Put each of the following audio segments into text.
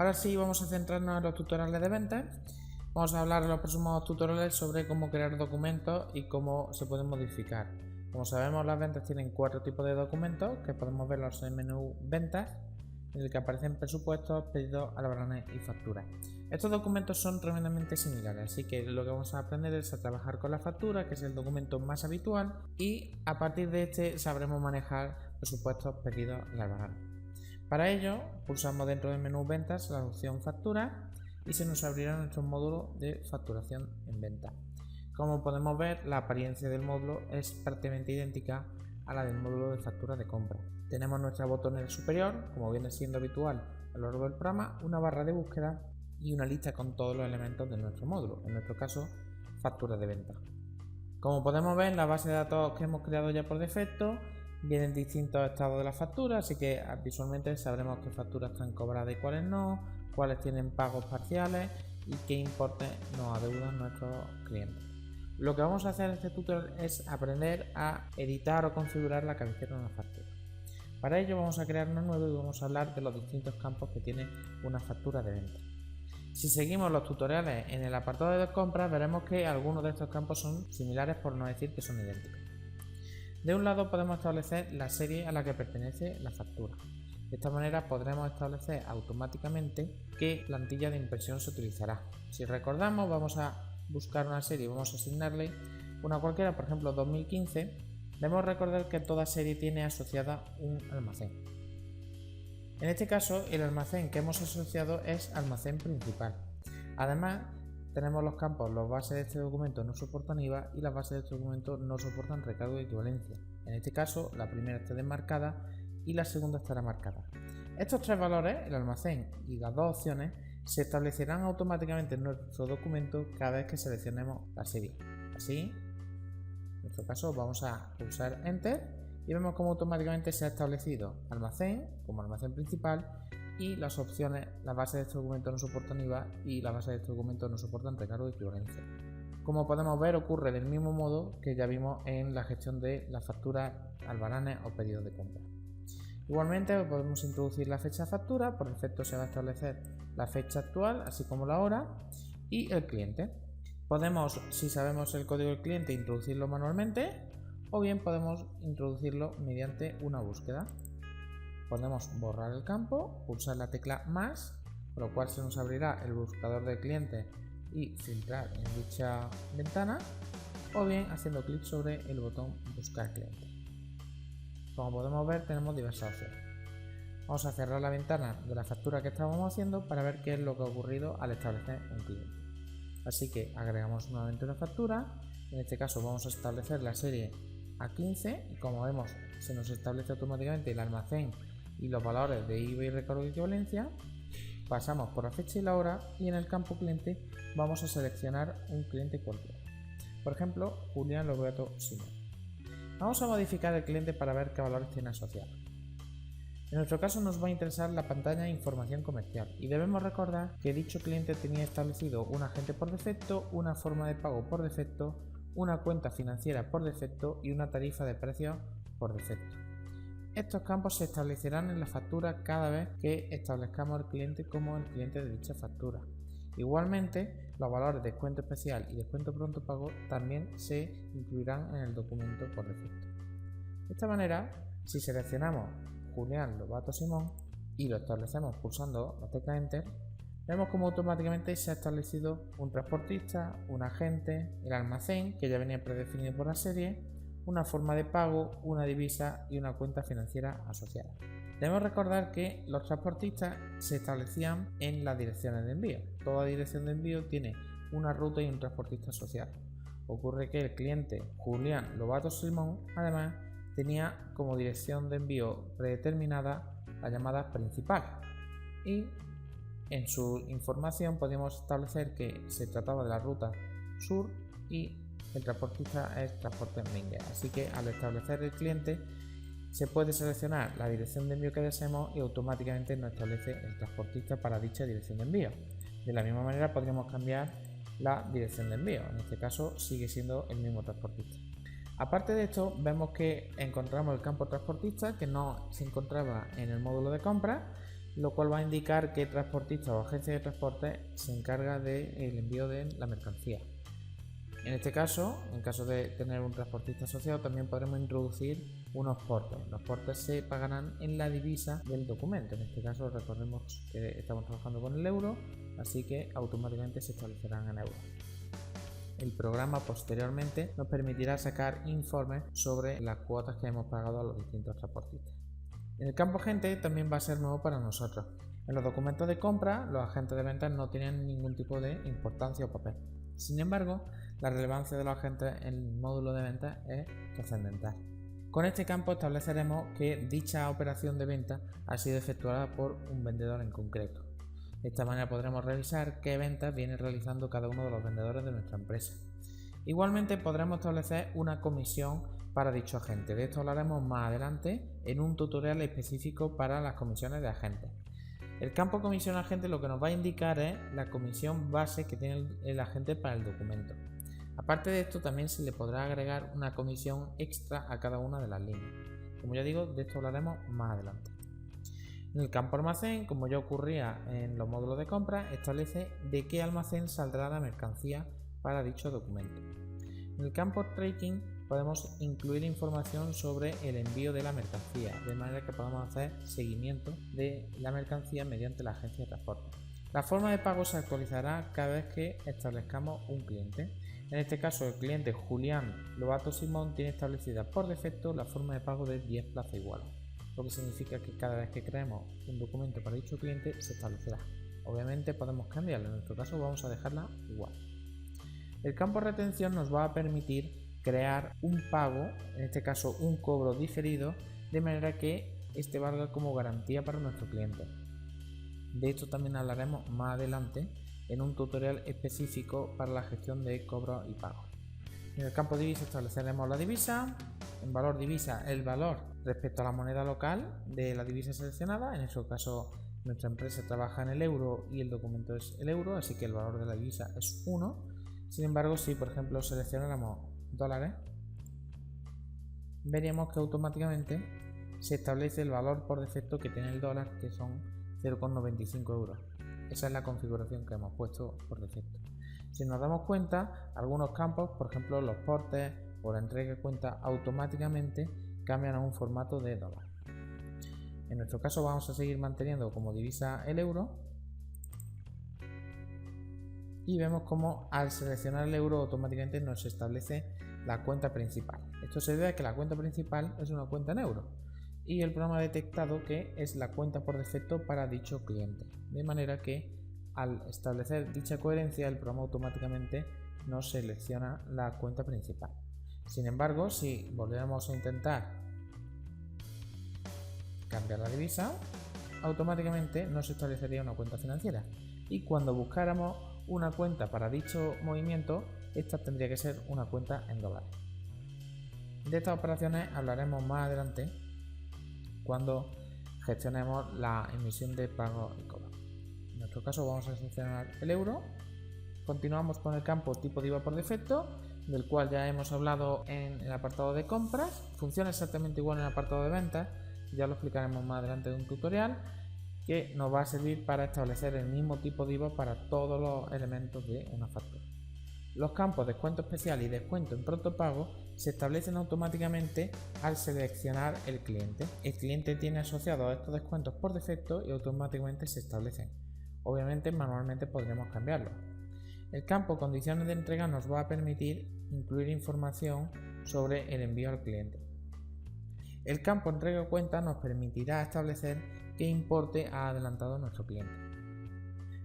Ahora sí vamos a centrarnos en los tutoriales de ventas. Vamos a hablar en los próximos tutoriales sobre cómo crear documentos y cómo se pueden modificar. Como sabemos, las ventas tienen 4 tipos de documentos que podemos verlos en el menú ventas, en el que aparecen presupuestos, pedidos, albaranes y facturas. Estos documentos son tremendamente similares, así que lo que vamos a aprender es a trabajar con la factura, que es el documento más habitual, y a partir de este sabremos manejar presupuestos, pedidos y albaranes. Para ello, pulsamos dentro del menú ventas la opción factura y se nos abrirá nuestro módulo de facturación en venta. Como podemos ver, la apariencia del módulo es prácticamente idéntica a la del módulo de factura de compra. Tenemos nuestra botonera superior, como viene siendo habitual a lo largo del programa, una barra de búsqueda y una lista con todos los elementos de nuestro módulo, en nuestro caso, factura de venta. Como podemos ver, en la base de datos que hemos creado ya por defecto, vienen distintos estados de la factura, así que visualmente sabremos qué facturas están cobradas y cuáles no, cuáles tienen pagos parciales y qué importes nos adeudan nuestros clientes. Lo que vamos a hacer en este tutorial es aprender a editar o configurar la cabecera de una factura. Para ello vamos a crear uno nuevo y vamos a hablar de los distintos campos que tiene una factura de venta. Si seguimos los tutoriales en el apartado de compras, veremos que algunos de estos campos son similares, por no decir que son idénticos. De un lado podemos establecer la serie a la que pertenece la factura. De esta manera podremos establecer automáticamente qué plantilla de impresión se utilizará. Si recordamos, vamos a buscar una serie y vamos a asignarle una cualquiera, por ejemplo 2015. Debemos recordar que toda serie tiene asociada un almacén. En este caso, el almacén que hemos asociado es almacén principal. Además, tenemos los campos, los bases de este documento no soportan IVA y las bases de este documento no soportan recargo de equivalencia. En este caso, la primera está desmarcada y la segunda estará marcada. Estos tres valores, el almacén y las dos opciones, se establecerán automáticamente en nuestro documento cada vez que seleccionemos la serie. Así, en nuestro caso, vamos a pulsar Enter y vemos cómo automáticamente se ha establecido almacén como almacén principal y las opciones, las bases de este documento no soportan IVA y las bases de este documento no soportan recargo de equivalencia. Como podemos ver, ocurre del mismo modo que ya vimos en la gestión de las facturas, albaranes o pedidos de compra. Igualmente podemos introducir la fecha de factura, por defecto se va a establecer la fecha actual, así como la hora y el cliente. Podemos, si sabemos el código del cliente, introducirlo manualmente o bien podemos introducirlo mediante una búsqueda. Podemos borrar el campo, pulsar la tecla más, por lo cual se nos abrirá el buscador de clientes y filtrar en dicha ventana, o bien haciendo clic sobre el botón buscar cliente. Como podemos ver, tenemos diversas opciones. Vamos a cerrar la ventana de la factura que estábamos haciendo para ver qué es lo que ha ocurrido al establecer un cliente. Así que agregamos nuevamente una factura, en este caso vamos a establecer la serie A15 y como vemos se nos establece automáticamente el almacén y los valores de IVA y recargo de equivalencia. Pasamos por la fecha y la hora y en el campo cliente vamos a seleccionar un cliente cualquiera. Por ejemplo, Julián Lobato Simón. Vamos a modificar el cliente para ver qué valores tiene asociados. En nuestro caso nos va a interesar la pantalla de información comercial y debemos recordar que dicho cliente tenía establecido un agente por defecto, una forma de pago por defecto, una cuenta financiera por defecto y una tarifa de precios por defecto. Estos campos se establecerán en la factura cada vez que establezcamos el cliente como el cliente de dicha factura. Igualmente, los valores de descuento especial y descuento pronto pago también se incluirán en el documento por defecto. De esta manera, si seleccionamos Julián Lobato Simón y lo establecemos pulsando la tecla Enter, vemos como automáticamente se ha establecido un transportista, un agente, el almacén que ya venía predefinido por la serie, una forma de pago, una divisa y una cuenta financiera asociada. Debemos recordar que los transportistas se establecían en las direcciones de envío. Toda dirección de envío tiene una ruta y un transportista asociado. Ocurre que el cliente Julián Lobato Simón además tenía como dirección de envío predeterminada la llamada principal y en su información podemos establecer que se trataba de la ruta sur y el transportista es Transportes Minguez. Así que al establecer el cliente se puede seleccionar la dirección de envío que deseemos y automáticamente nos establece el transportista para dicha dirección de envío. De la misma manera podríamos cambiar la dirección de envío, en este caso sigue siendo el mismo transportista. Aparte de esto, vemos que encontramos el campo transportista que no se encontraba en el módulo de compra lo cual va a indicar qué transportista o agencia de transporte se encarga del envío de la mercancía. En este caso, en caso de tener un transportista asociado, también podremos introducir unos portes. Los portes se pagarán en la divisa del documento. En este caso, recordemos que estamos trabajando con el euro, así que automáticamente se establecerán en euros. El programa posteriormente nos permitirá sacar informes sobre las cuotas que hemos pagado a los distintos transportistas. En el campo agente también va a ser nuevo para nosotros. En los documentos de compra, los agentes de ventas no tienen ningún tipo de importancia o papel. Sin embargo, la relevancia de los agentes en el módulo de ventas es trascendental. Con este campo estableceremos que dicha operación de venta ha sido efectuada por un vendedor en concreto. De esta manera podremos revisar qué ventas viene realizando cada uno de los vendedores de nuestra empresa. Igualmente podremos establecer una comisión para dicho agente. De esto hablaremos más adelante en un tutorial específico para las comisiones de agentes. El campo comisión agente lo que nos va a indicar es la comisión base que tiene el agente para el documento. Aparte de esto, también se le podrá agregar una comisión extra a cada una de las líneas. Como ya digo, de esto hablaremos más adelante. En el campo almacén, como ya ocurría en los módulos de compra, establece de qué almacén saldrá la mercancía para dicho documento. En el campo tracking podemos incluir información sobre el envío de la mercancía, de manera que podamos hacer seguimiento de la mercancía mediante la agencia de transporte. La forma de pago se actualizará cada vez que establezcamos un cliente. En este caso, el cliente Julián Lobato Simón tiene establecida por defecto la forma de pago de 10 plazas iguales, lo que significa que cada vez que creemos un documento para dicho cliente se establecerá. Obviamente podemos cambiarla, en nuestro caso vamos a dejarla igual. El campo retención nos va a permitir crear un pago, en este caso un cobro diferido, de manera que este valga como garantía para nuestro cliente. De esto también hablaremos más adelante en un tutorial específico para la gestión de cobros y pagos. En el campo divisa estableceremos la divisa, en valor divisa el valor respecto a la moneda local de la divisa seleccionada. En este caso nuestra empresa trabaja en el euro y el documento es el euro, así que el valor de la divisa es 1. Sin embargo, si por ejemplo seleccionáramos dólares, veríamos que automáticamente se establece el valor por defecto que tiene el dólar, que son 0,95 euros. Esa es la configuración que hemos puesto por defecto. Si nos damos cuenta, algunos campos, por ejemplo los portes o la entrega de cuenta, automáticamente cambian a un formato de dólar. En nuestro caso vamos a seguir manteniendo como divisa el euro y vemos como al seleccionar el euro automáticamente nos establece la cuenta principal. Esto se debe a que la cuenta principal es una cuenta en euros y el programa ha detectado que es la cuenta por defecto para dicho cliente, de manera que al establecer dicha coherencia el programa automáticamente nos selecciona la cuenta principal. Sin embargo, si volviéramos a intentar cambiar la divisa, automáticamente nos establecería una cuenta financiera y cuando buscáramos una cuenta para dicho movimiento, esta tendría que ser una cuenta en dólares. De estas operaciones hablaremos más adelante cuando gestionemos la emisión de pago y cobro. En nuestro caso vamos a seleccionar el euro. Continuamos con el campo tipo de IVA por defecto, del cual ya hemos hablado en el apartado de compras. Funciona exactamente igual en el apartado de ventas, ya lo explicaremos más adelante en un tutorial que nos va a servir para establecer el mismo tipo de IVA para todos los elementos de una factura. Los campos descuento especial y descuento en pronto pago se establecen automáticamente al seleccionar el cliente. El cliente tiene asociados estos descuentos por defecto y automáticamente se establecen. Obviamente manualmente podremos cambiarlos. El campo condiciones de entrega nos va a permitir incluir información sobre el envío al cliente. El campo entrega cuenta nos permitirá establecer qué importe ha adelantado nuestro cliente.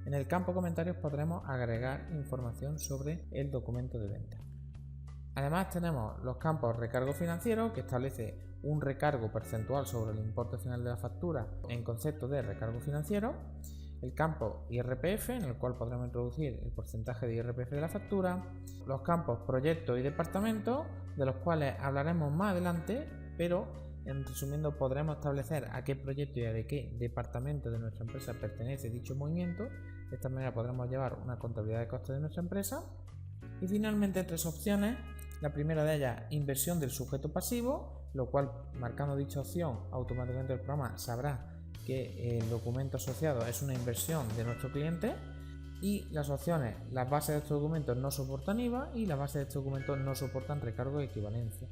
En el campo comentarios podremos agregar información sobre el documento de venta. Además tenemos los campos recargo financiero, que establece un recargo percentual sobre el importe final de la factura en concepto de recargo financiero. El campo IRPF, en el cual podremos introducir el porcentaje de IRPF de la factura. Los campos proyecto y departamento, de los cuales hablaremos más adelante, pero en resumiendo podremos establecer a qué proyecto y a de qué departamento de nuestra empresa pertenece dicho movimiento. De esta manera podremos llevar una contabilidad de costes de nuestra empresa. Y finalmente tres opciones. La primera de ellas, inversión del sujeto pasivo, lo cual marcando dicha opción automáticamente el programa sabrá que el documento asociado es una inversión de nuestro cliente, y las opciones: las bases de estos documentos no soportan IVA y las bases de estos documentos no soportan recargo de equivalencia.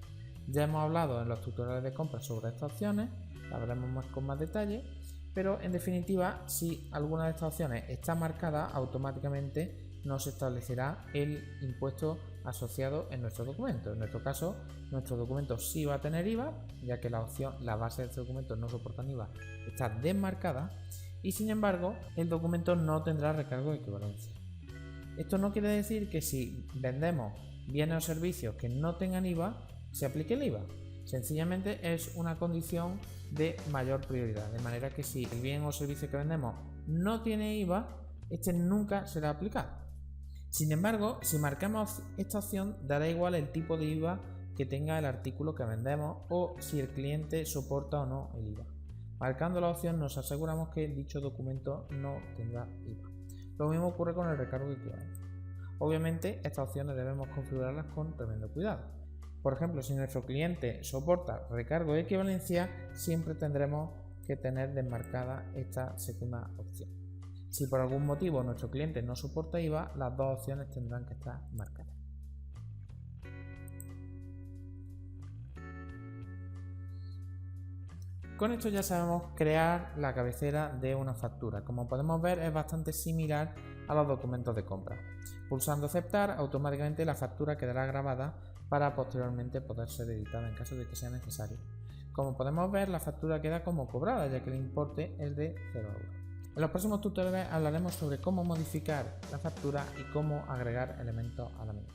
Ya hemos hablado en los tutoriales de compra sobre estas opciones, las veremos con más detalle, pero en definitiva, si alguna de estas opciones está marcada, automáticamente nos establecerá el impuesto asociado en nuestro documento. En nuestro caso, nuestro documento sí va a tener IVA, ya que la base de este documento no soportan IVA está desmarcada, y sin embargo el documento no tendrá recargo de equivalencia. Esto no quiere decir que si vendemos bienes o servicios que no tengan IVA se aplique el IVA. Sencillamente es una condición de mayor prioridad, de manera que si el bien o servicio que vendemos no tiene IVA, este nunca será aplicado. Sin embargo, si marcamos esta opción, dará igual el tipo de IVA que tenga el artículo que vendemos o si el cliente soporta o no el IVA. Marcando la opción nos aseguramos que dicho documento no tendrá IVA. Lo mismo ocurre con el recargo de equivalencia. Obviamente estas opciones debemos configurarlas con tremendo cuidado. Por ejemplo, si nuestro cliente soporta recargo de equivalencia, siempre tendremos que tener desmarcada esta segunda opción. Si por algún motivo nuestro cliente no soporta IVA, las dos opciones tendrán que estar marcadas. Con esto ya sabemos crear la cabecera de una factura. Como podemos ver, es bastante similar a los documentos de compra. Pulsando aceptar, automáticamente la factura quedará grabada para posteriormente poder ser editada en caso de que sea necesario. Como podemos ver, la factura queda como cobrada, ya que el importe es de 0 euros. En los próximos tutoriales hablaremos sobre cómo modificar la factura y cómo agregar elementos a la misma.